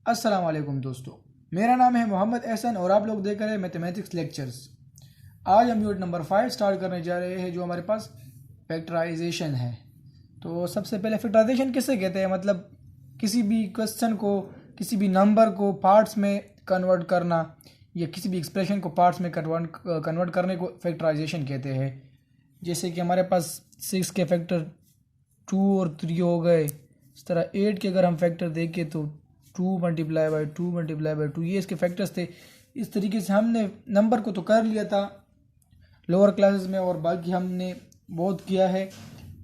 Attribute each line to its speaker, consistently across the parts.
Speaker 1: अस्सलाम वालेकुम दोस्तों, मेरा नाम है मोहम्मद एहसन और आप लोग देख रहे हैं मैथमेटिक्स लेक्चर्स। आज हम यूनिट नंबर 5 स्टार्ट करने जा रहे हैं जो हमारे पास फैक्टराइजेशन है। तो सबसे पहले फैक्टराइजेशन किसे कहते हैं, मतलब किसी भी क्वेश्चन को, किसी भी नंबर को पार्ट्स में कन्वर्ट करना या किसी भी एक्सप्रेशन को पार्ट्स में कन्वर्ट करने को फैक्टराइजेशन कहते हैं। जैसे कि हमारे पास 6 के फैक्टर 2 और 3 हो गए। इस तरह 8 के अगर हम फैक्टर देखें तो 2 मल्टीप्लाई बाई 2 मल्टीप्लाई बाई 2, ये इसके फैक्टर्स थे। इस तरीके से हमने नंबर को तो कर लिया था लोअर क्लासेस में और बाकी हमने बहुत किया है।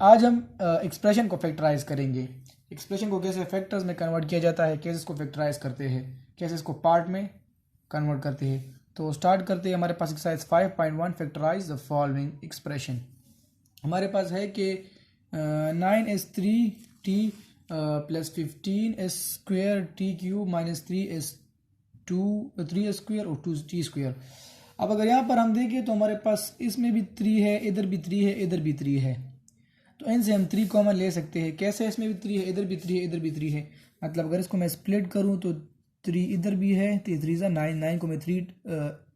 Speaker 1: आज हम एक्सप्रेशन को फैक्टराइज करेंगे। एक्सप्रेशन को कैसे फैक्टर्स में कन्वर्ट किया जाता है, कैसे इसको फैक्टराइज करते हैं, कैसे इसको पार्ट में कन्वर्ट करते हैं। तो स्टार्ट करते हैं। हमारे पास exercise 5.1 factorise the following expression. हमारे पास है कि 9s3t plus 15s² t³ minus 3s² और 2t²। अब अगर यहाँ पर हम देखें तो हमारे पास इसमें भी 3 है, इधर भी 3 है, इधर भी 3 है। तो इनसे हम 3 कॉमन ले सकते हैं। कैसे? इसमें भी 3 है, इधर भी 3 है, इधर भी 3 है। मतलब अगर इसको मैं स्प्लिट करूँ तो 3 इधर भी है, तो 3 9 को मैं 3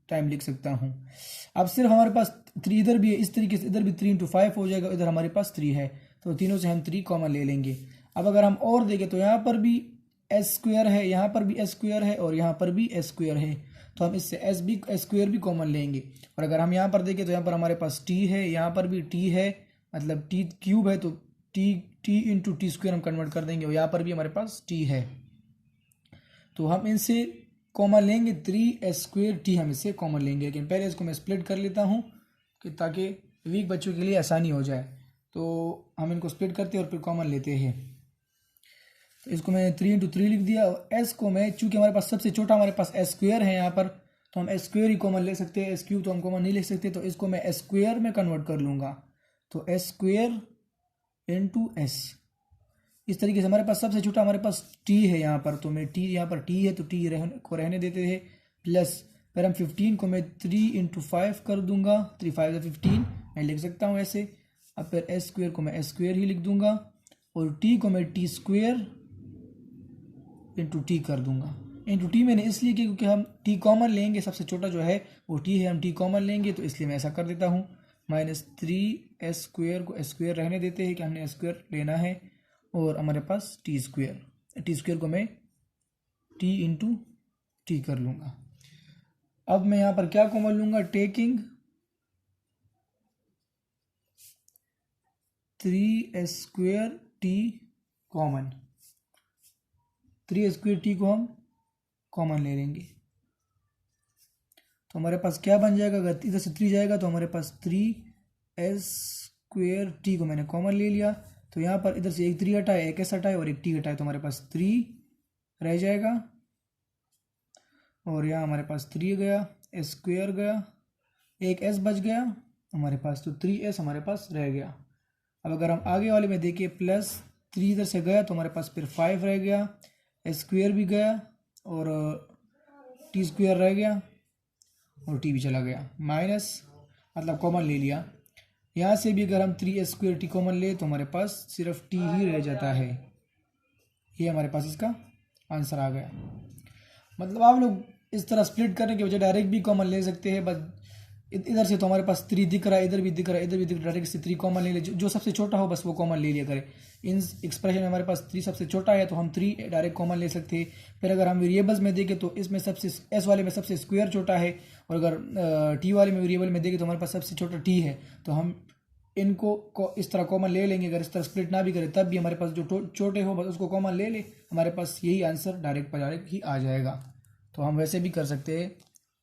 Speaker 1: टाइम लिख सकता हूँ। अब सिर्फ हमारे पास 3 इधर भी है, इस तरीके से इधर भी 3 × 5 हो जाएगा, इधर हमारे पास 3 है, तो तीनों से हम 3 कॉमन ले लेंगे। अब अगर हम और देखें तो यहाँ पर भी s² है, यहाँ पर भी s² है और यहाँ पर भी s² है, तो हम इससे s² भी कॉमन लेंगे। और अगर हम यहाँ पर देखें तो यहाँ पर हमारे पास t है, यहाँ पर भी t है, मतलब t³ है, तो t × t² हम कन्वर्ट कर देंगे और यहाँ पर भी हमारे पास t है, तो हम इनसे कॉमन लेंगे 3s² t, हम इससे कॉमन लेंगे। लेकिन पहले इसको मैं स्प्लिट कर लेता हूँ कि ताकि वीक बच्चों के लिए आसानी हो जाए। तो हम इनको स्प्लिट करते हैं और फिर कॉमन लेते हैं। तो इसको मैंने 3 × 3 लिख दिया और s को मैं, चूँकि हमारे पास सबसे छोटा हमारे पास s² है यहाँ पर, तो हम s² ही कॉमन ले सकते हैं, s³ तो हम कॉमन नहीं ले सकते, तो इसको मैं s² में कन्वर्ट कर लूँगा। तो s² × s। इस तरीके से हमारे पास सबसे छोटा हमारे पास t है यहाँ पर, तो मैं t, यहाँ पर t है तो t को रहने देते हैं, प्लस फिर हम 15 को मैं 3 × 5 कर दूंगा, 3 5 15 मैं लिख सकता हूँ ऐसे। अब फिर s² को मैं s² ही लिख दूंगा और t को मैं t² × t कर दूंगा। इंटू t मैंने इसलिए किया क्योंकि हम t कॉमन लेंगे, सबसे छोटा जो है वो t है, हम t कॉमन लेंगे, तो इसलिए मैं ऐसा कर देता हूँ। -3s² को s² रहने देते हैं कि हमने s² लेना है, और हमारे पास t² को मैं t × t कर लूँगा। अब मैं यहाँ पर क्या कॉमन लूँगा? Taking 3s² t common, 3s² t को हम कॉमन ले लेंगे, तो हमारे पास क्या बन जाएगा? अगर इधर से 3 जाएगा तो हमारे पास 3s² t को मैंने कॉमन ले लिया, तो यहाँ पर इधर से एक 3 हटाए, एक s हटाए और एक t हटाए, तो हमारे पास 3 रह जाएगा और यहाँ हमारे पास 3 गया, s² गया, एक s बच गया हमारे पास, तो 3s हमारे पास रह गया। अब अगर हम आगे वाले में देखें, +3 इधर से गया तो हमारे पास फिर 5 रह गया, s² भी गया और t² रह गया और t भी चला गया, माइनस मतलब कॉमन ले लिया। यहाँ से भी अगर हम 3s² t कॉमन ले तो हमारे पास सिर्फ t ही रह जाता है। ये हमारे पास इसका आंसर आ गया। मतलब आप लोग इस तरह स्प्लिट करने के बजाय डायरेक्ट भी कॉमन ले सकते हैं। बस इधर से तो हमारे पास 3 दिख रहा है, इधर भी दिख रहा है, इधर भी दिख रहा है, डायरेक्ट से 3 कॉमन ले ले, जो सबसे छोटा हो बस वो कॉमन ले लिया करें। इन एक्सप्रेशन में हमारे पास 3 सबसे छोटा है तो हम 3 डायरेक्ट कॉमन ले सकते हैं। फिर अगर हम वेरिएबल्स में देखें तो इसमें सबसे s वाले में सबसे स्क्वायर छोटा है, और अगर t वाले में वेरिएबल में देखें तो हमारे पास सबसे छोटा t है, तो हम इनको इस तरह कॉमन ले लेंगे। अगर इस तरह स्प्लिट ना भी करें तब भी हमारे पास जो छोटे हो बस उसको कॉमन ले ले, हमारे पास यही आंसर डायरेक्ट ही आ जाएगा। तो हम वैसे भी कर सकते हैं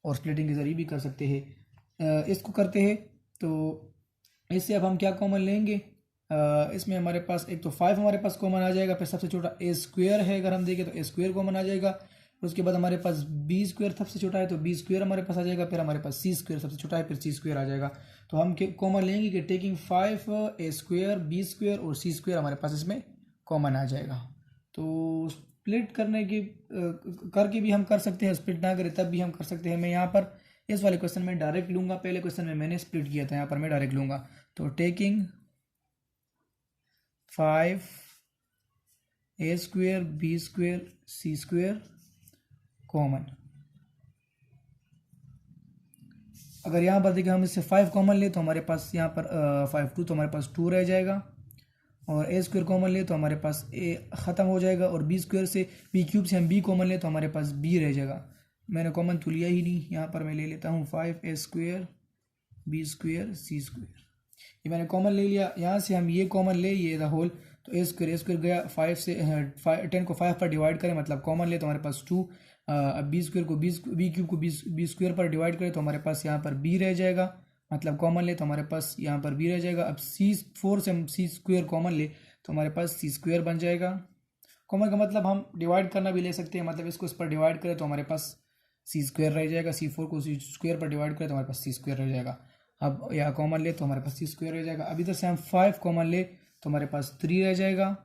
Speaker 1: और स्प्लिटिंग के ज़रिए भी कर सकते हैं। इसको करते हैं तो इससे अब हम क्या कॉमन लेंगे? इसमें हमारे पास एक तो 5 हमारे पास कॉमन आ जाएगा, फिर सबसे छोटा a² है, अगर हम देखें तो a² कॉमन आ जाएगा। उसके बाद हमारे पास b² सबसे छोटा है तो b² हमारे पास आ जाएगा, फिर हमारे पास c² सबसे छोटा है, फिर c² आ जाएगा। तो हम कॉमन लेंगे कि टेकिंग 5 a² b² और c² हमारे पास इसमें कॉमन आ जाएगा। तो स्प्लिट करने की करके भी हम कर सकते हैं, स्प्लिट ना करें तब भी हम कर सकते हैं। मैं यहाँ पर इस वाले क्वेश्चन में डायरेक्ट लूँगा, पहले क्वेश्चन में मैंने स्प्लिट किया था, यहाँ पर मैं डायरेक्ट लूँगा। तो taking 5 a² b² c² common. अगर यहाँ पर देखिए हम इससे 5 कॉमन ले तो हमारे पास यहाँ पर 5 2 तो हमारे पास 2 रह जाएगा, और ए स्क्वायर कॉमन ले तो हमारे पास ए ख़त्म हो जाएगा, और बी स्क्वायर से बी क्यूब से हम बी कॉमन ले तो हमारे पास बी रह जाएगा। मैंने कॉमन तो लिया ही नहीं, यहाँ पर मैं ले लेता हूँ 5 ए स्क्वायर बी स्क्वायर सी स्क्वायर, ये मैंने कॉमन ले लिया। यहाँ से हम ये कॉमन ले, ये द होल, तो ए स्क्वायर गया 5 से 10 को 5 पर डिवाइड करें मतलब कॉमन ले तो हमारे पास 2। अब बी स्क्वायर को बी क्यूब को बी स्क्वायर पर डिवाइड करें तो हमारे पास यहाँ पर बी रह जाएगा, मतलब कॉमन ले तो हमारे पास यहाँ पर बी रह जाएगा। अब C4 से हम सी स्क्वायर कॉमन ले तो हमारे पास सी स्क्वायर बन जाएगा। कॉमन का मतलब हम डिवाइड करना भी ले सकते हैं, मतलब इसको इस पर डिवाइड करें तो हमारे पास सी स्क्वायर रह जाएगा, C4 को सी स्क्वायर पर डिवाइड करें तो हमारे पास सी स्क्वायर रह जाएगा। अब यहाँ कॉमन ले तो हमारे पास सी स्क्वायर रह जाएगा। अब इधर से हम 5 कॉमन ले तो हमारे पास 3 रह जाएगा।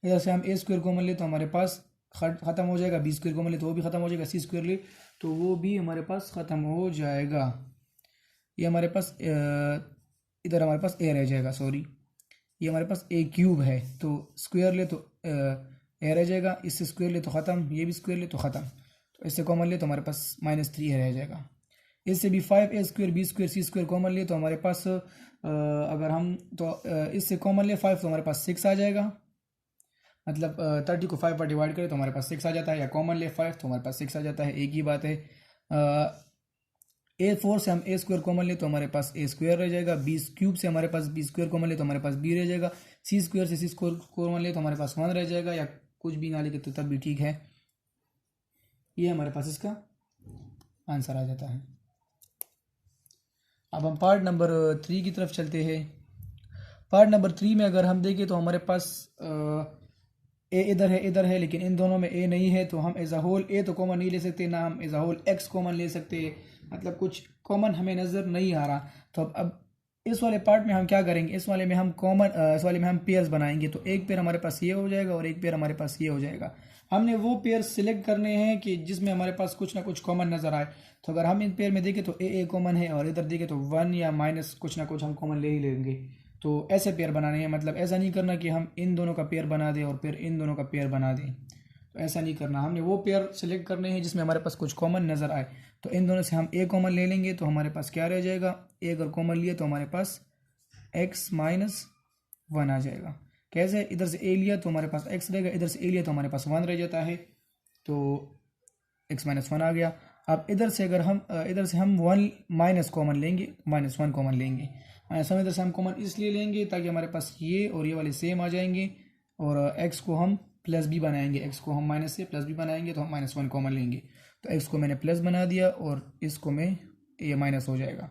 Speaker 1: इधर से हम ए स्क्वायर कॉमन ले तो हमारे पास ख़त्म हो जाएगा, बी स्क्वायर कॉमन ले तो वो भी ख़त्म हो जाएगा, सी स्क्वायर ले तो वो भी हमारे पास ख़त्म हो जाएगा। ये हमारे पास इधर हमारे पास ए रह जाएगा, सॉरी ये हमारे पास ए क्यूब है, तो स्क्वायर ले तो ए रह जाएगा, इससे स्क्वायर ले तो ख़त्म, ये भी स्क्वायर ले तो ख़त्म, तो इससे कॉमन ले तो हमारे पास -3 रह जाएगा। इससे भी 5 ए स्क्वायर बी स्क्वायर सी स्क्वायर कॉमन ले तो हमारे पास अगर हम तो इससे कॉमन ले 5 तो हमारे पास 6 आ जाएगा, मतलब 30 को 5 पर डिवाइड करें तो हमारे पास 6 आ जाता है, या कॉमन ले 5 तो हमारे पास 6 आ जाता है, एक ही बात है। A4 से हम ए स्क्वायर कॉमन ले तो हमारे पास ए स्क्वायर रह जाएगा, बी क्यूब से हमारे पास बी स्क्वायर कॉमन ले तो हमारे पास बी रह जाएगा, सी स्क्वायर से सी स्क्वायर कॉमन ले तो हमारे पास 1 रह जाएगा, या कुछ भी ना लेके तो तब भी ठीक है। ये हमारे पास इसका आंसर आ जाता है। अब हम पार्ट नंबर 3 की तरफ चलते हैं। पार्ट नंबर 3 में अगर हम देखें तो हमारे पास ए इधर है लेकिन इन दोनों में ए नहीं है, तो हम एज अ होल ए तो कॉमन नहीं ले सकते, ना हम as a whole X common ले सकते, मतलब कुछ कॉमन हमें नज़र नहीं आ रहा। तो अब इस वाले पार्ट में हम क्या करेंगे, इस वाले में हम पेयर्स बनाएंगे, तो एक पेयर हमारे पास ये हो जाएगा और एक पेयर हमारे पास ये हो जाएगा। हमने वो पेयर सिलेक्ट करने हैं कि जिसमें हमारे पास कुछ ना कुछ कॉमन नज़र आए। तो अगर हम इन पेयर में देखें तो ए कॉमन है, और इधर देखें तो 1 या माइनस कुछ ना कुछ हम कॉमन ले ही लेंगे। तो ऐसे पेयर बनाने हैं, मतलब ऐसा नहीं करना कि हम इन दोनों का पेयर बना दें और फिर इन दोनों का पेयर बना दें, तो ऐसा नहीं करना। हमने वो पेयर सेलेक्ट करने हैं जिसमें हमारे पास कुछ कॉमन नज़र आए। तो इन दोनों से हम ए कॉमन ले लेंगे तो हमारे पास क्या रह जाएगा, ए अगर कॉमन लिए तो हमारे पास x - 1 आ जाएगा। कैसे, इधर से ए लिया तो हमारे पास x रहेगा, इधर से ए लिया तो हमारे पास 1 रह जाता है, तो x - 1 आ गया। अब इधर से अगर हम 1 माइनस कॉमन लेंगे, -1 कॉमन लेंगे, -1 इधर से हम कॉमन इसलिए लेंगे ताकि हमारे पास ये और ये वाले सेम आ जाएंगे, और x को हम प्लस भी बनाएंगे, x को हम माइनस से प्लस भी बनाएंगे तो हम -1 कॉमन लेंगे। तो x को मैंने प्लस बना दिया और इसको मैं ये माइनस हो जाएगा,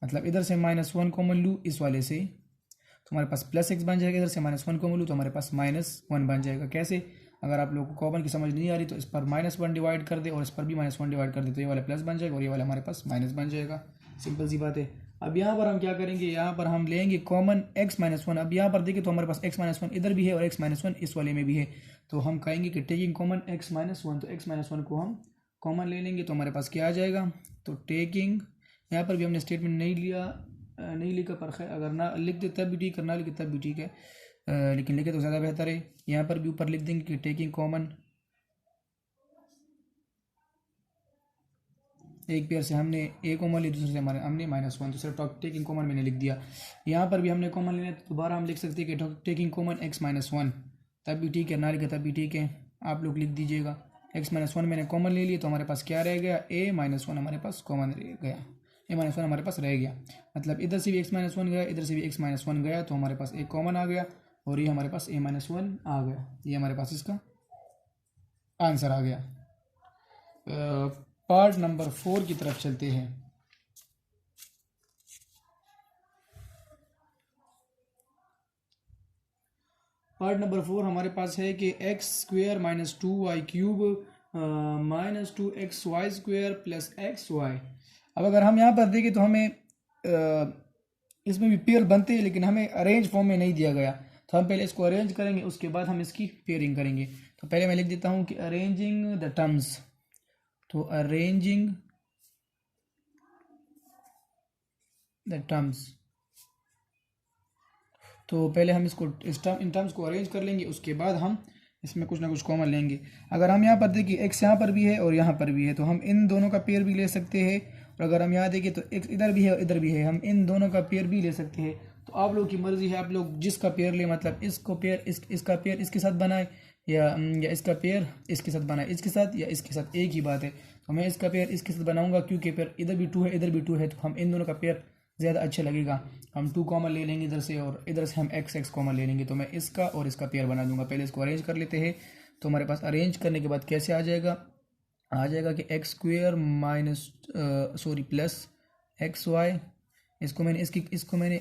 Speaker 1: मतलब इधर से -1 कॉमन लूँ इस वाले से तो हमारे पास +x बन जाएगा, इधर से -1 कॉमन लूँ तो हमारे पास -1 बन जाएगा। कैसे, अगर आप लोगों को कॉमन की समझ नहीं आ रही तो इस पर -1 डिवाइड कर दे और इस पर भी -1 डिवाइड कर दे, तो ये वाला प्लस बन जाएगा और ये वाला हमारे पास माइनस बन जाएगा। सिंपल सी बात है। अब यहाँ पर हम क्या करेंगे, यहाँ पर हम लेंगे कॉमन x - 1। अब यहाँ पर देखिए तो हमारे पास x - 1 इधर भी है और x - 1 इस वाले में भी है, तो हम कहेंगे कि टेकिंग कॉमन x - 1, तो x - 1 को हम कॉमन ले लेंगे तो हमारे पास क्या आ जाएगा, तो टेकिंग, यहाँ पर भी हमने स्टेटमेंट नहीं लिखा, पर खैर अगर ना लिख दे तब भी ठीक, करना लिखे तब भी ठीक है, लेकिन लिखे तो ज़्यादा बेहतर है। यहाँ पर भी ऊपर लिख देंगे कि टेकिंग कॉमन, एक पेयर से हमने ए कॉमन ली, दूसरे से हमने -1, तो सिर्फ टेकिंग कॉमन मैंने लिख दिया। यहाँ पर भी हमने कॉमन लेना है तो दोबारा हम लिख सकते हैं कि टेकिंग कॉमन x - 1, तब भी ठीक है, ना लिखे तब भी ठीक है, आप लोग लिख दीजिएगा। x - 1 मैंने कॉमन ले लिया तो हमारे पास क्या रह गया, a - 1 हमारे पास कॉमन रह गया, a - 1 हमारे पास रह गया, मतलब इधर से भी x - 1 गया, इधर से भी x - 1 गया, तो हमारे पास a कॉमन आ गया और ये हमारे पास a - 1 आ गया। ये हमारे पास इसका आंसर आ गया। पार्ट नंबर 4 की तरफ चलते हैं। पार्ट नंबर 4 हमारे पास है कि x² - 2y³ -2xy² + xy। अब अगर हम यहाँ पर देखें तो हमें इसमें भी पेयर बनते हैं लेकिन हमें अरेंज फॉर्म में नहीं दिया गया, तो हम पहले इसको अरेंज करेंगे, उसके बाद हम इसकी पेयरिंग करेंगे। तो पहले मैं लिख देता हूँ कि अरेंजिंग द टर्म्स, तो अरेंजिंग द टर्म्स, तो पहले हम इसको इन टर्म्स को अरेंज कर लेंगे, उसके बाद हम इसमें कुछ ना कुछ कॉमन लेंगे। अगर हम यहाँ पर देखिए एक्स यहाँ पर भी है और यहाँ पर भी है, तो हम इन दोनों का पेयर भी ले सकते हैं। और अगर हम यहाँ देखिए तो एक्स इधर भी है और इधर भी है, हम इन दोनों का पेयर भी ले सकते हैं। तो आप लोग की मर्ज़ी है, आप लोग जिसका पेयर ले, मतलब इसको पेयर इसका पेयर इसके साथ बनाए या इसका पेयर इसके साथ बनाए, इसके साथ या इसके साथ, एक ही बात है। तो मैं इसका पेयर इसके साथ बनाऊंगा क्योंकि पेयर इधर भी 2 है इधर भी 2 है, तो हम इन दोनों का पेयर ज़्यादा अच्छा लगेगा। हम 2 कॉमन ले लेंगे इधर से और इधर से हम एक्स कॉमन ले लेंगे। तो मैं इसका और इसका पेयर बना दूंगा। पहले इसको अरेंज कर लेते हैं। तो हमारे पास अरेंज करने के बाद कैसे आ जाएगा कि X square minus plus X Y, इसको मैंने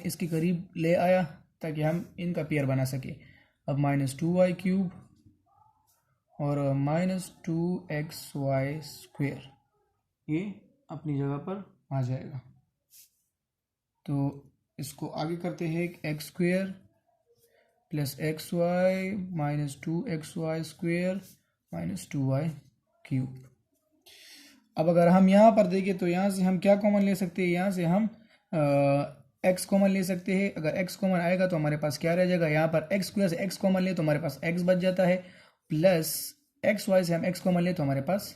Speaker 1: इसके करीब ले आया ताकि हम इनका पेयर बना सके। अब -2y³ और -2xy², ये अपनी जगह पर आ जाएगा। तो इसको आगे करते हैं, X square plus X Y -2xy² -2y³। अब अगर हम यहाँ पर देखें तो यहाँ से हम क्या कॉमन ले सकते हैं, यहाँ से हम एक्स कॉमन ले सकते हैं। अगर एक्स कॉमन आएगा तो हमारे पास क्या रह जाएगा, यहाँ पर एक्स स्क्वायर से एक्स कॉमन ले तो हमारे पास एक्स बच जाता है, प्लस एक्स वाई से हम एक्स कॉमन ले तो हमारे पास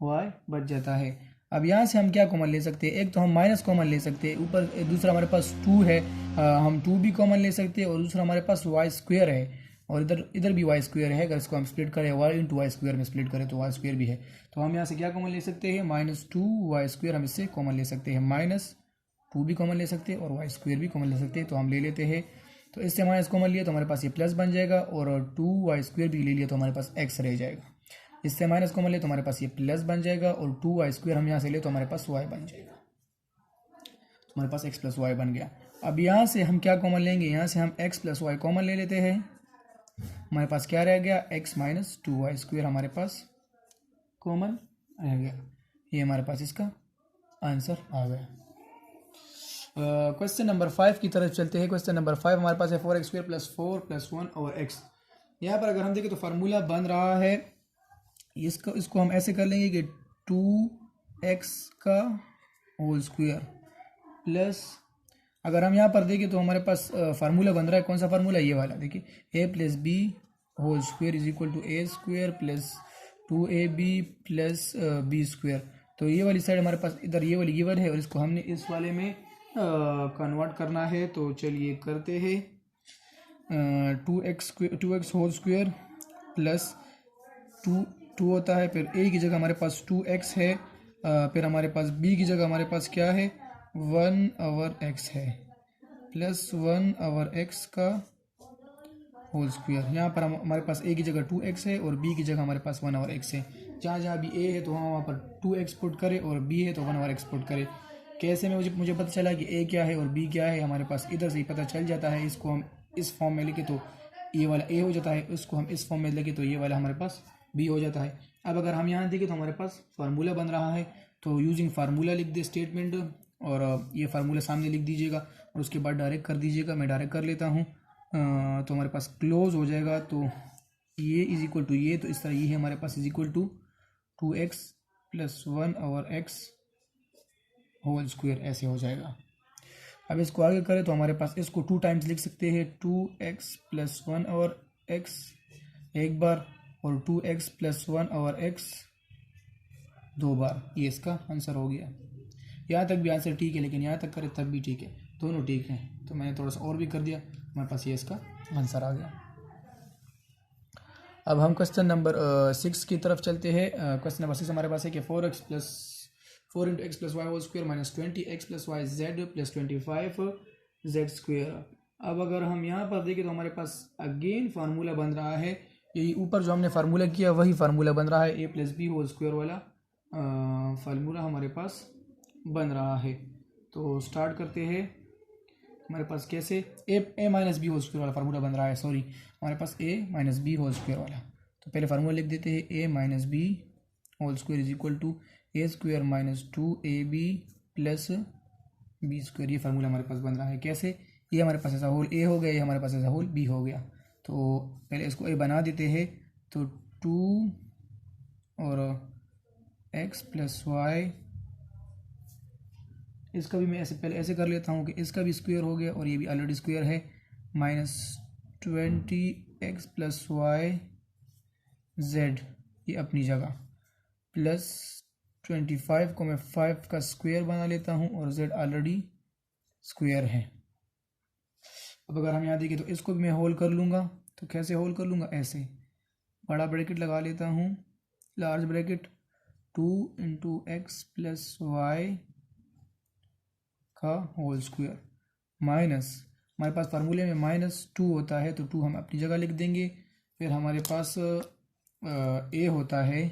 Speaker 1: वाई बच जाता है। अब यहाँ से हम क्या कॉमन ले सकते हैं, एक तो हम माइनस कॉमन ले सकते हैं, ऊपर दूसरा हमारे पास 2 है, हम 2 भी कॉमन ले सकते हैं, और दूसरा हमारे पास y² है और इधर भी y² है। अगर इसको हम स्प्लिट करें y × y² में स्प्लिट करें तो y² भी है। तो हम यहाँ से क्या कॉमन ले सकते हैं, -2y² हम इससे कॉमन ले सकते हैं, -2 भी कॉमन ले सकते हैं और y² भी कॉमन ले सकते हैं। तो हम ले लेते हैं। तो इससे माइनस कॉमन लिया तो हमारे पास ये प्लस बन जाएगा, और 2y² भी ले लिया तो हमारे पास x रह जाएगा। इससे माइनस कॉमन ले तो हमारे पास ये प्लस बन जाएगा, और 2y² हम यहाँ से ले तो हमारे पास y बन जाएगा। तो हमारे पास x + y बन गया। अब यहाँ से हम क्या कॉमन लेंगे, यहाँ से हम x + y कॉमन ले लेते हैं। हमारे पास क्या रह गया, x - 2y² हमारे पास कॉमन रह गया। ये हमारे पास इसका आंसर आ गया। क्वेश्चन नंबर 5 की तरफ चलते हैं। क्वेश्चन नंबर 5 हमारे पास है 4x² + 4 + 1/x। यहाँ पर अगर हम देखें तो फार्मूला बन रहा है, इसको हम ऐसे कर लेंगे कि 2x² प्लस, अगर हम यहाँ पर देखें तो हमारे पास फार्मूला बन रहा है, कौन सा फार्मूला, ये वाला देखिए, a + b² = a² + 2ab + b²। तो ये वाली साइड हमारे पास इधर ये वाली गिवन है और इसको हमने इस वाले में कन्वर्ट करना है। तो चलिए करते हैं। 2x² प्लस 2 होता है, फिर a की जगह हमारे पास 2x है, फिर हमारे पास b की जगह हमारे पास क्या है, 1/x है, प्लस 1/x का होल स्क्वायर। यहाँ पर हमारे पास a की जगह 2x है और b की जगह हमारे पास 1/x है। जहाँ जहाँ भी a है तो वहाँ पर 2x पुट करें और b है तो 1/x पुट करें। कैसे में मुझे पता चला कि a क्या है और b क्या है, हमारे पास इधर से ही पता चल जाता है। इसको हम इस फॉर्म में लिखे तो ये वाला a हो जाता है, उसको हम इस फॉर्म में लिखे तो ये वाला हमारे पास b हो जाता है। अब अगर हम यहाँ देखें तो हमारे पास फार्मूला बन रहा है, तो यूजिंग फार्मूला लिख दे स्टेटमेंट, और ये फार्मूला सामने लिख दीजिएगा और उसके बाद डायरेक्ट कर दीजिएगा। मैं डायरेक्ट कर लेता हूँ। तो हमारे पास क्लोज हो जाएगा। तो ये = ये, तो इस तरह ये है हमारे पास = 2x + 1/x होल स्क्वायर, ऐसे हो जाएगा। अब इसको आगे करें तो हमारे पास इसको 2 टाइम्स लिख सकते हैं, 2x + 1/x एक बार और 2x + 1/x 2 बार। ये इसका आंसर हो गया। यहाँ तक भी आंसर ठीक है, लेकिन यहाँ तक करें तब भी ठीक है, दोनों ठीक हैं। तो मैंने थोड़ा सा और भी कर दिया, हमारे पास ये इसका आंसर आ गया। अब हम क्वेश्चन नंबर 6 की तरफ चलते हैं। क्वेश्चन नंबर 6 हमारे पास है कि 4 × x + y² - 20x + yz + 25z²। अब अगर हम यहाँ पर देखें तो हमारे पास अगेन फार्मूला बन रहा है, यही ऊपर जो हमने फार्मूला किया वही फार्मूला बन रहा है, a + b² वाला फार्मूला हमारे पास बन रहा है। तो स्टार्ट करते हैं। हमारे पास कैसे a - b² वाला फार्मूला बन रहा है, सॉरी हमारे पास a - b² वाला। तो पहले फार्मूला लिख देते हैं, a - b² = a² - 2ab + b²। ये फार्मूला हमारे पास बन रहा है। कैसे, ये हमारे पास ऐसा होल a हो गया, ये हमारे पास ऐसा होल b हो गया। तो पहले इसको a बना देते हैं। तो 2 और x + y, इसका भी मैं ऐसे पहले ऐसे कर लेता हूँ कि इसका भी स्क्वायर हो गया और ये भी ऑलरेडी स्क्वायर है, -20x + y जेड ये अपनी जगह, प्लस 25 को मैं 5 का स्क्वायर बना लेता हूँ और जेड ऑलरेडी स्क्वायर है। अब अगर हम यहाँ देखें तो इसको भी मैं होल कर लूँगा, तो कैसे होल कर लूँगा, ऐसे बड़ा ब्रैकेट लगा लेता हूँ, large bracket, 2 into X plus Y का होल स्क्वायर माइनस, हमारे पास फार्मूले में -2 होता है तो 2 हम अपनी जगह लिख देंगे। फिर हमारे पास ए होता है,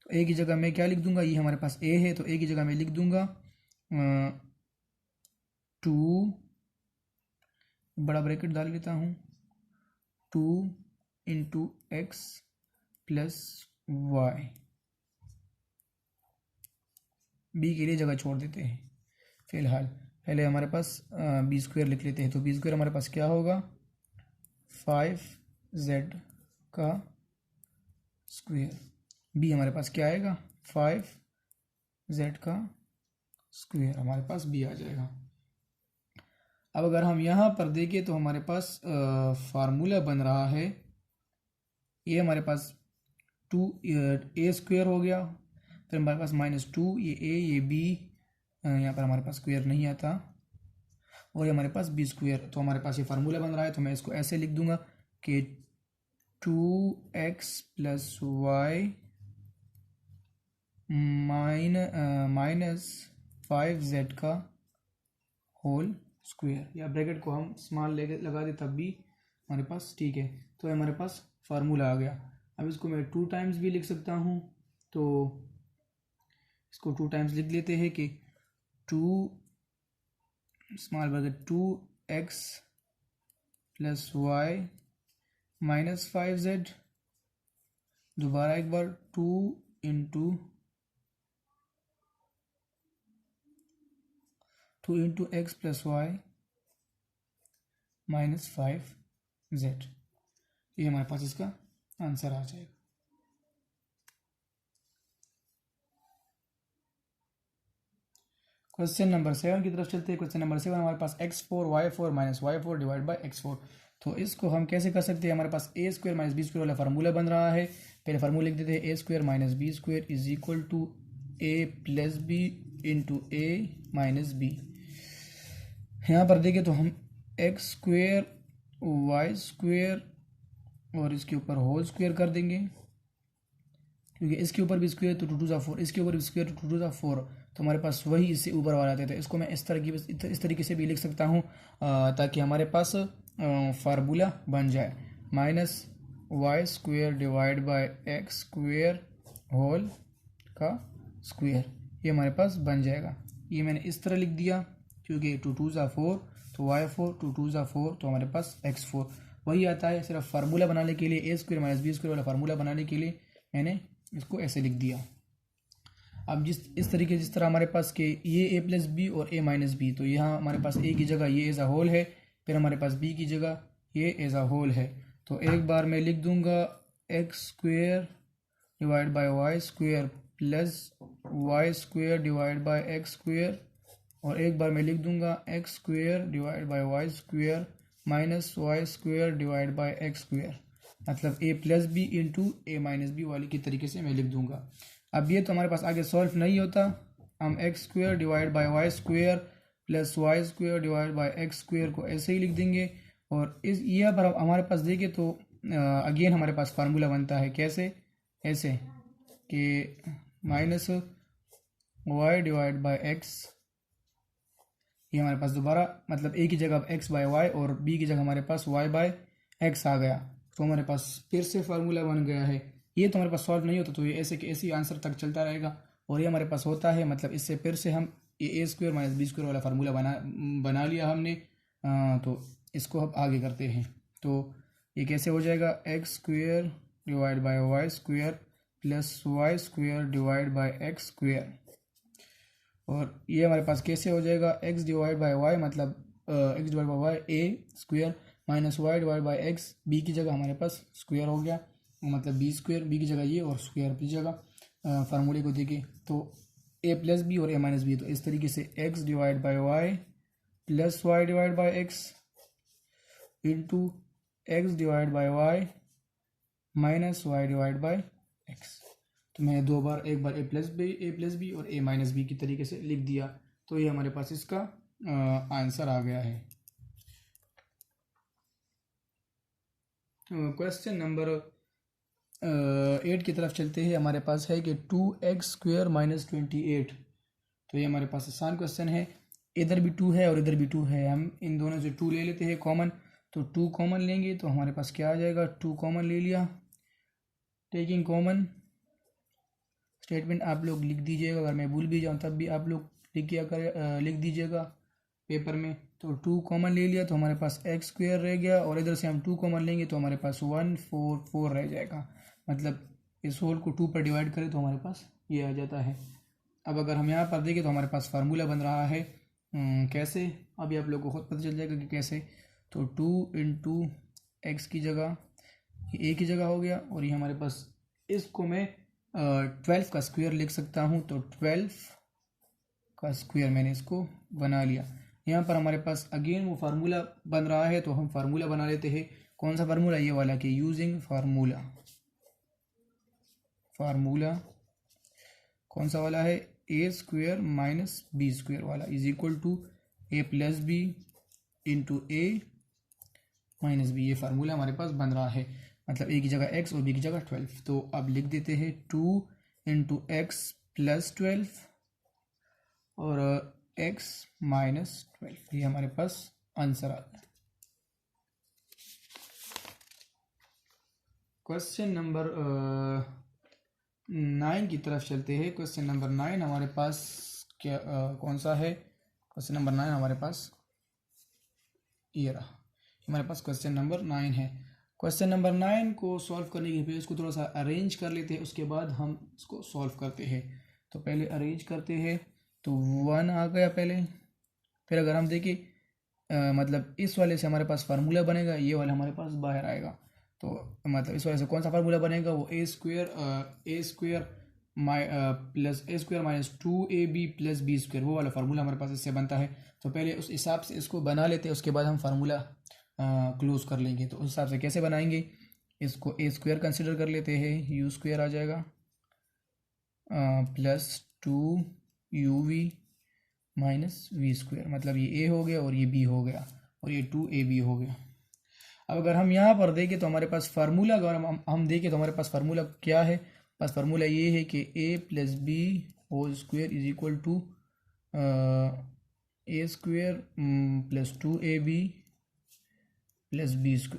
Speaker 1: तो ए की जगह मैं क्या लिख दूंगा, ये हमारे पास ए है तो ए की जगह मैं लिख दूंगा 2, बड़ा ब्रैकेट डाल लेता हूँ, 2 into X plus Y, B के लिए जगह छोड़ देते हैं फिलहाल। पहले हमारे पास बी स्क्वायर लिख लेते हैं, तो बी स्क्वायर हमारे पास क्या होगा, 5z का स्क्वायर, बी हमारे पास क्या आएगा, 5z का स्क्वायर, हमारे पास बी आ जाएगा। अब अगर हम यहाँ पर देखें तो हमारे पास फार्मूला बन रहा है, ये हमारे पास 2a स्क्वायर हो गया, फिर हमारे पास -2, ये a ये b, यहाँ पर हमारे पास स्क्वायर नहीं आता, और ये हमारे पास बी स्क्वायर, तो हमारे पास ये फार्मूला बन रहा है। तो मैं इसको ऐसे लिख दूंगा कि 2x plus Y minus 5z का होल स्क्वायर, या ब्रैकेट को हम स्मॉल लगा दे तब भी हमारे पास ठीक है। तो हमारे पास फार्मूला आ गया। अब इसको मैं 2 टाइम्स भी लिख सकता हूँ, तो इसको 2 टाइम्स लिख लेते हैं कि 2 small bracket 2x plus Y minus 5z, दोबारा एक बार 2 into X plus Y minus 5z, ये हमारे पास इसका आंसर आ जाएगा। क्वेश्चन नंबर 7 की तरफ चलते हैं। क्वेश्चन नंबर 7 हमारे पास x4 y4 minus y4 divide by x4, तो इसको हम कैसे कर सकते हैं, हमारे पास a square minus B square वाला फार्मूला बन रहा है। पहले फार्मूला लिख देते हैं, a square minus B square is equal to a plus B into a minus B. यहाँ पर देखें तो हम एक्स स्क्वायर वाई स्क्वायर और इसके ऊपर होल स्क्वायर कर देंगे, क्योंकि इसके ऊपर भी स्क्वायर तो 2 2 4, इसके ऊपर भी स्क्वायर तो 2 2 4, तो हमारे पास वही इससे ऊपर वाला आता है। तो इसको मैं इस तरीके से भी लिख सकता हूँ ताकि हमारे पास फार्मूला बन जाए, minus Y square divide by X square whole का स्क्वायर, ये हमारे पास बन जाएगा। ये मैंने इस तरह लिख दिया, क्योंकि 2 2 4 तो y4, 2 2 4 तो हमारे पास x4 वही आता है। सिर्फ फार्मूला बनाने के लिए, a square minus B square वाला फार्मूला बनाने के लिए मैंने इसको ऐसे लिख दिया। अब जिस तरह हमारे पास के ये a प्लस बी और a माइनस बी, तो यहाँ हमारे पास a की जगह ये एज अ होल है, फिर हमारे पास b की जगह ये एज अ होल है। तो एक बार मैं लिख दूंगा X square divide by Y square plus Y square divide by X square, और एक बार मैं लिख दूंगा X square divide by Y square minus Y square divide by X square, मतलब a plus B into A minus B वाली की तरीके से मैं लिख दूंगा। अब ये तो हमारे पास आगे सॉल्व नहीं होता, हम X square divide by Y square plus Y square divide by X square को ऐसे ही लिख देंगे। और इस ये पर हमारे पास देखें तो अगेन हमारे पास फार्मूला बनता है, कैसे, ऐसे कि minus Y divide by X, ये हमारे पास दोबारा मतलब a की जगह x बाय वाई और b की जगह हमारे पास y बाय एक्स आ गया, तो हमारे पास फिर से फार्मूला बन गया है। ये तो हमारे पास सॉल्व नहीं होता, तो ये ऐसे कि ऐसे ही आंसर तक चलता रहेगा, और ये हमारे पास होता है, मतलब इससे फिर से हम ये a square minus B square वाला फार्मूला बना लिया हमने। तो इसको हम आगे करते हैं, तो ये कैसे हो जाएगा, X square divide by Y square plus Y square divide by X square, और ये हमारे पास कैसे हो जाएगा, x डिवाइड बाय वाई मतलब x divide by Y A square minus Y divide by X, B की जगह हमारे पास स्क्वायर हो गया, मतलब बी स्क्वायर, बी की जगह ये और स्क्वायर की जगह फार्मूले को देखिए तो a प्लस बी और a माइनस बी, तो इस तरीके से x divide by Y plus Y divide by X into X divide by Y minus Y divide by X. तो मैं दो बार, एक बार ए प्लस बी और ए माइनस बी की तरीके से लिख दिया। तो ये हमारे पास इसका आंसर आ गया है। क्वेश्चन नंबर 8 की तरफ चलते हैं। हमारे पास है कि 2x² माइनस 28। तो ये हमारे पास आसान क्वेश्चन है। इधर भी 2 है और इधर भी 2 है। हम इन दोनों से 2 ले लेते हैं कॉमन। तो 2 कॉमन लेंगे तो हमारे पास क्या आ जाएगा, 2 कॉमन ले लिया। टेकिंग कॉमन स्टेटमेंट आप लोग लिख दीजिएगा, अगर मैं भूल भी जाऊँ तब भी आप लोग लिख दीजिएगा पेपर में। तो 2 कॉमन ले लिया तो हमारे पास x² रह गया, और इधर से हम 2 कॉमन लेंगे तो हमारे पास 144 रह जाएगा। मतलब इस होल को 2 पर डिवाइड करें तो हमारे पास ये आ जाता है। अब अगर हम यहाँ पर देखें तो हमारे पास फार्मूला बन रहा है। कैसे, अभी आप लोग को खुद पता चल जाएगा कि कैसे। तो 2 इंटू एक्स की जगह ये ए की जगह हो गया, और ये हमारे पास इसको मैं 12 का स्क्वायर लिख सकता हूँ। तो 12 का स्क्वायर मैंने इसको बना लिया। यहाँ पर हमारे पास अगेन वो फार्मूला बन रहा है, तो हम फार्मूला बना लेते हैं। कौन सा फार्मूला, ये वाला कि यूजिंग फार्मूला कौन सा वाला है, a² माइनस b² वाला is equal to a plus B into A minus B. ये फार्मूला हमारे पास बन रहा है, मतलब a की जगह x और b की जगह 12। तो अब लिख देते हैं 2 इंटू एक्स प्लस 12 और x माइनस 12। ये हमारे पास आंसर आ गया। क्वेश्चन नंबर 9 की तरफ चलते हैं। क्वेश्चन नंबर 9 हमारे पास क्या कौन सा है, क्वेश्चन नंबर 9 हमारे पास ये रहा। हमारे पास क्वेश्चन नंबर 9 है। क्वेश्चन नंबर 9 को सॉल्व करने के लिए इसको थोड़ा सा अरेंज कर लेते हैं, उसके बाद हम इसको सॉल्व करते हैं। तो पहले अरेंज करते हैं, तो 1 आ गया पहले। फिर अगर हम देखें मतलब इस वाले से हमारे पास फार्मूला बनेगा, ये वाला हमारे पास बाहर आएगा। तो मतलब इस वाले से कौन सा फार्मूला बनेगा, वो a² plus a² minus 2ab plus b², वो वाला फार्मूला हमारे पास इससे बनता है। तो पहले उस हिसाब से इसको बना लेते हैं, उसके बाद हम फार्मूला क्लोज कर लेंगे। तो उस हिसाब से कैसे बनाएंगे, इसको a² कंसिडर कर लेते हैं, u² आ जाएगा प्लस 2uv माइनस v², मतलब ये a हो गया और ये b हो गया और ये 2ab हो गया। अब अगर हम यहाँ पर देखें तो हमारे पास फार्मूला, अगर हम देखें तो हमारे पास फार्मूला क्या है, पास फार्मूला ये है कि a plus B whole square is equal to a² plus 2ab plus b²।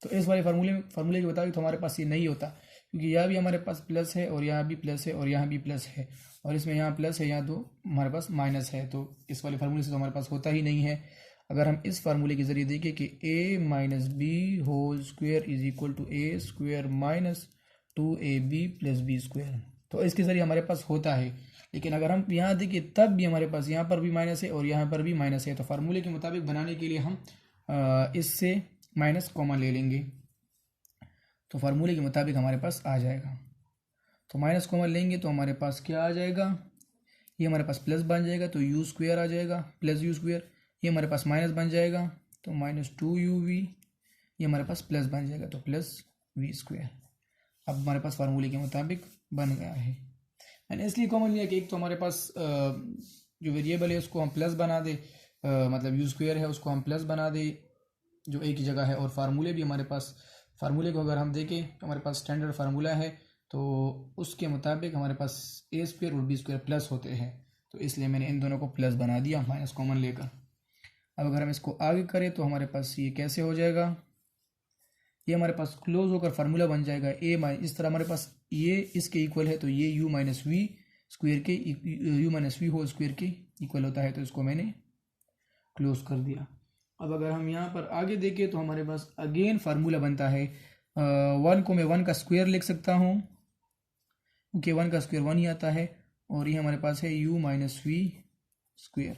Speaker 1: तो इस वाले फार्मूले के मुताबिक तो हमारे पास ये नहीं होता, क्योंकि यहाँ भी हमारे पास प्लस है और यहाँ भी प्लस है और यहाँ भी प्लस है, और इसमें यहाँ प्लस है, यहाँ तो हमारे पास माइनस है। तो इस वाले फार्मूले से तो हमारे पास होता ही नहीं है। अगर हम इस फार्मूले के ज़रिए देखें कि a minus B whole square is equal to a² minus 2ab plus b², तो इसके ज़रिए हमारे पास होता है। लेकिन अगर हम यहाँ देखें तब भी हमारे पास यहाँ पर भी माइनस है और यहाँ पर भी माइनस है। तो फार्मूले के मुताबिक बनाने के लिए हम इससे माइनस कॉमन ले लेंगे, तो फार्मूले के मुताबिक हमारे पास आ जाएगा। तो माइनस कॉमन लेंगे तो हमारे पास क्या आ जाएगा, ये हमारे पास प्लस बन जाएगा तो u² आ जाएगा प्लस u²। ये हमारे पास माइनस बन जाएगा तो माइनस 2uv, ये हमारे पास प्लस बन जाएगा तो प्लस v²। अब हमारे पास फार्मूले के मुताबिक बन गया है। मैंने इसलिए कॉमन लिया कि एक तो हमारे पास जो वेरिएबल है उसको हम प्लस बना दे, मतलब u² है उसको हम प्लस बना दे जो a की जगह है, और फार्मूले भी हमारे पास, फार्मूले को अगर हम देखें तो हमारे पास स्टैंडर्ड फार्मूला है, तो उसके मुताबिक हमारे पास a² और b² प्लस होते हैं। तो इसलिए मैंने इन दोनों को प्लस बना दिया माइनस कॉमन लेकर। अब अगर हम इसको आगे करें तो हमारे पास ये कैसे हो जाएगा, ये हमारे पास क्लोज होकर फार्मूला बन जाएगा इस तरह हमारे पास ये इसके इक्वल है, तो ये u माइनस वी स्क्वेयर के u minus v whole square के इक्वल होता है। तो इसको मैंने क्लोज कर दिया। अब अगर हम यहाँ पर आगे देखें तो हमारे पास अगेन फार्मूला बनता है। 1 को मैं 1 का स्क्वायर लिख सकता हूँ, क्योंकि 1 का स्क्वायर 1 ही आता है, और ये हमारे पास है u माइनस वी स्क्वेयर।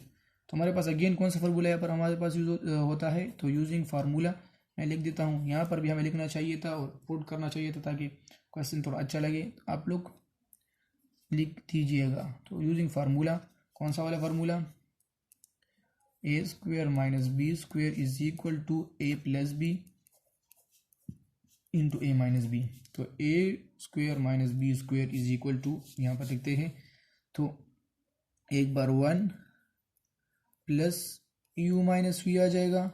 Speaker 1: तो हमारे पास अगेन कौन सा फार्मूला यहाँ पर हमारे पास यूज होता है, तो यूजिंग फार्मूला मैं लिख देता हूँ। यहाँ पर भी हमें लिखना चाहिए था और पुट करना चाहिए था ताकि क्वेश्चन थोड़ा अच्छा लगे, आप लोग लिख दीजिएगा। तो यूजिंग फार्मूला, कौन सा वाला formula, a² minus b² is equal to a plus B into A minus B. तो A square minus B square is equal to, यहाँ पर लिखते हैं तो एक बार 1 प्लस यू माइनस वी आ जाएगा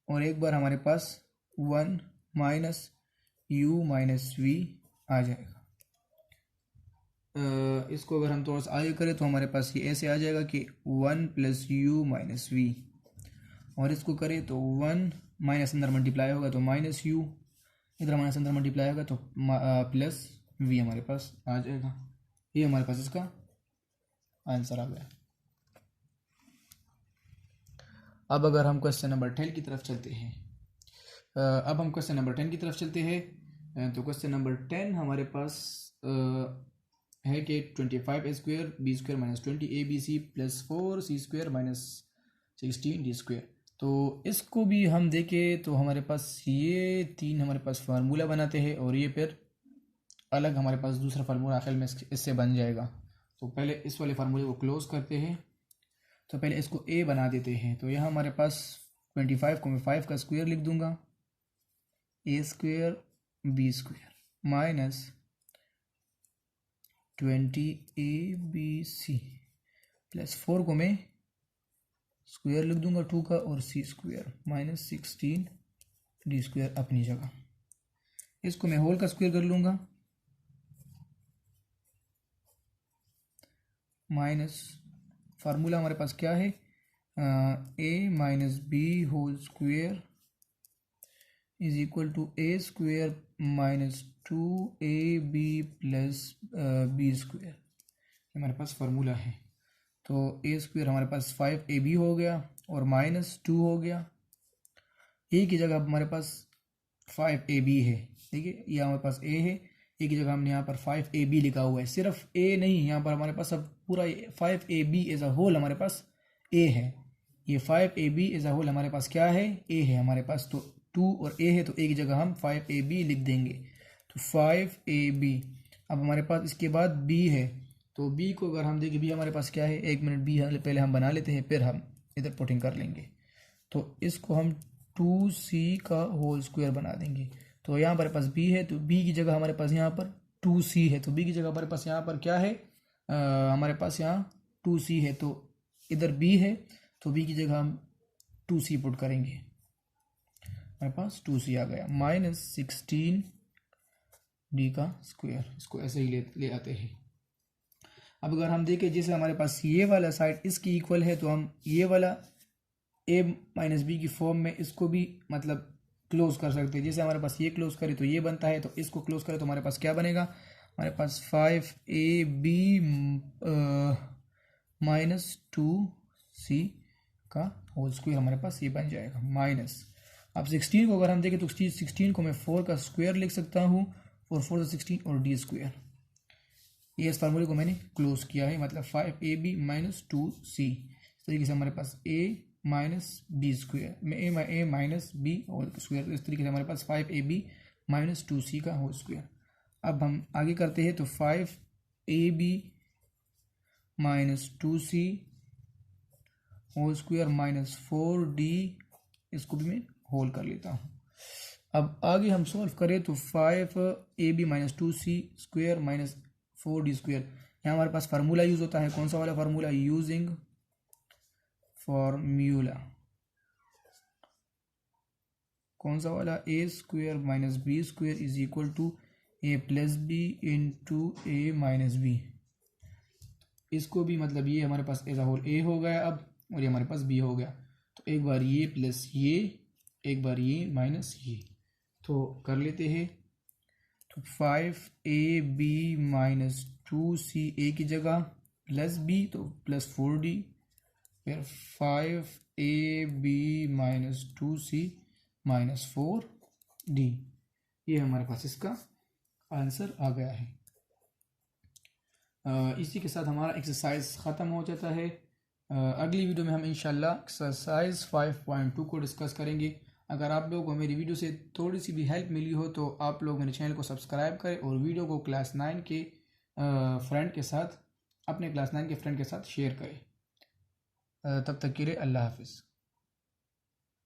Speaker 1: और एक बार हमारे पास 1 माइनस यू माइनस वी आ जाएगा। इसको अगर हम थोड़ा सा आगे करें तो हमारे पास ये ऐसे आ जाएगा कि 1 प्लस यू माइनस वी, और इसको करें तो 1 माइनस अंदर मल्टीप्लाई होगा तो माइनस यू, इधर माइनस अंदर मल्टीप्लाई होगा तो प्लस वी हमारे पास आ जाएगा। ये हमारे पास इसका आंसर आ गया। अब अगर हम क्वेश्चन नंबर 10 की तरफ चलते हैं, अब हम क्वेश्चन नंबर 10 की तरफ चलते हैं। तो क्वेश्चन नंबर 10 हमारे पास है कि 25 A square B square minus 20 A B C plus 4 C square minus 16 D square. तो इसको भी हम देखें तो हमारे पास ये 3 हमारे पास फार्मूला बनाते हैं और ये फिर अलग हमारे पास दूसरा फार्मूला आखिर में इससे बन जाएगा। तो पहले इस वाले फार्मूले को क्लोज करते हैं, तो पहले इसको ए बना देते हैं। तो यहाँ हमारे पास 25 को मैं 5 का स्क्वायर लिख दूंगा, A square B square minus 20 A B C plus 4 को मैं स्क्वायर लिख दूंगा 2 का और C square minus 16 D square अपनी जगह। इसको मैं होल का स्क्वायर कर लूँगा माइनस फार्मूला हमारे पास क्या है, A minus B whole square is equal to A square minus 2 AB plus B square, हमारे पास फार्मूला है। तो ए स्क्वायर हमारे पास 5AB हो गया और माइनस 2 हो गया, ए की जगह हमारे पास 5AB है। ठीक है, ये हमारे पास ए है, ए की जगह हमने यहाँ पर 5AB लिखा हुआ है। सिर्फ ए नहीं, यहाँ पर हमारे पास अब पूरा 5AB एज अ होल हमारे पास ए है। ये 5AB एज अ होल हमारे पास क्या है, ए है हमारे पास। तो 2 और ए है तो ए की जगह हम 5AB लिख देंगे। तो 5AB। अब हमारे पास इसके बाद बी है, तो बी को अगर हम देखें बी हमारे पास क्या है, 1 मिनट बी पहले हम बना लेते हैं फिर हम इधर पुटिंग कर लेंगे। तो इसको हम 2C का होल स्क्वायर बना देंगे। तो यहाँ हमारे पास बी है तो बी की जगह हमारे पास यहाँ पर 2C है, तो बी की जगह हमारे पास यहाँ पर क्या है, हमारे पास यहाँ 2C है। तो इधर बी है तो बी की जगह हम 2C पुट करेंगे, हमारे पास 2C आ गया माइनस 16 डी का स्क्वायर। इसको ऐसे ही ले आते हैं। अब अगर हम देखें जैसे हमारे पास ये वाला साइड इसकी इक्वल है तो हम ये वाला a माइनस बी की फॉर्म में इसको भी मतलब क्लोज कर सकते हैं। जैसे हमारे पास ये क्लोज करे तो ये बनता है, तो इसको क्लोज करे तो हमारे पास क्या बनेगा, हमारे पास 5AB माइनस 2C का होल स्क्वायर हमारे पास ये बन जाएगा माइनस। अब 16 को अगर हम देखें तो 16 को मैं 4 का स्क्वायर लिख सकता हूँ और 4 से 16 और डी स्क्वायर। ये इस फार्मूले को मैंने क्लोज किया है, मतलब 5AB माइनस 2C। इस तरीके से हमारे पास a माइनस बी स्क्वायर में ए माइनस बी होल स्क्वायर, इस तरीके से हमारे पास 5AB माइनस 2C का होल स्क्वायर। अब हम आगे करते हैं तो 5AB minus 2C whole square minus 4D, इसको भी मैं होल कर लेता हूँ। अब आगे हम सॉल्व करें तो 5AB minus 2C square minus 4D square, यहाँ हमारे पास फार्मूला यूज होता है। कौन सा वाला फार्मूला, यूजिंग फार्मूला, कौन सा वाला, A square minus B square is equal to A plus B into A minus B. इसको भी मतलब ये हमारे पास एज अ होल ए हो गया अब, और ये हमारे पास बी हो गया। तो एक बार ये प्लस ये, एक बार ये माइनस ये, तो कर लेते हैं। तो 5AB माइनस 2C ए की जगह प्लस बी तो प्लस 4D, फिर 5AB minus 2C minus 4D। ये हमारे पास इसका आंसर आ गया है। इसी के साथ हमारा एक्सरसाइज ख़त्म हो जाता है। अगली वीडियो में हम इंशाल्लाह एक्सरसाइज 5.2 को डिस्कस करेंगे। अगर आप लोगों को मेरी वीडियो से थोड़ी सी भी हेल्प मिली हो तो आप लोग मेरे चैनल को सब्सक्राइब करें और वीडियो को क्लास 9 के फ्रेंड के साथ, अपने क्लास 9 के फ्रेंड के साथ शेयर करें। तब तक के लिए अल्लाह हाफिज़।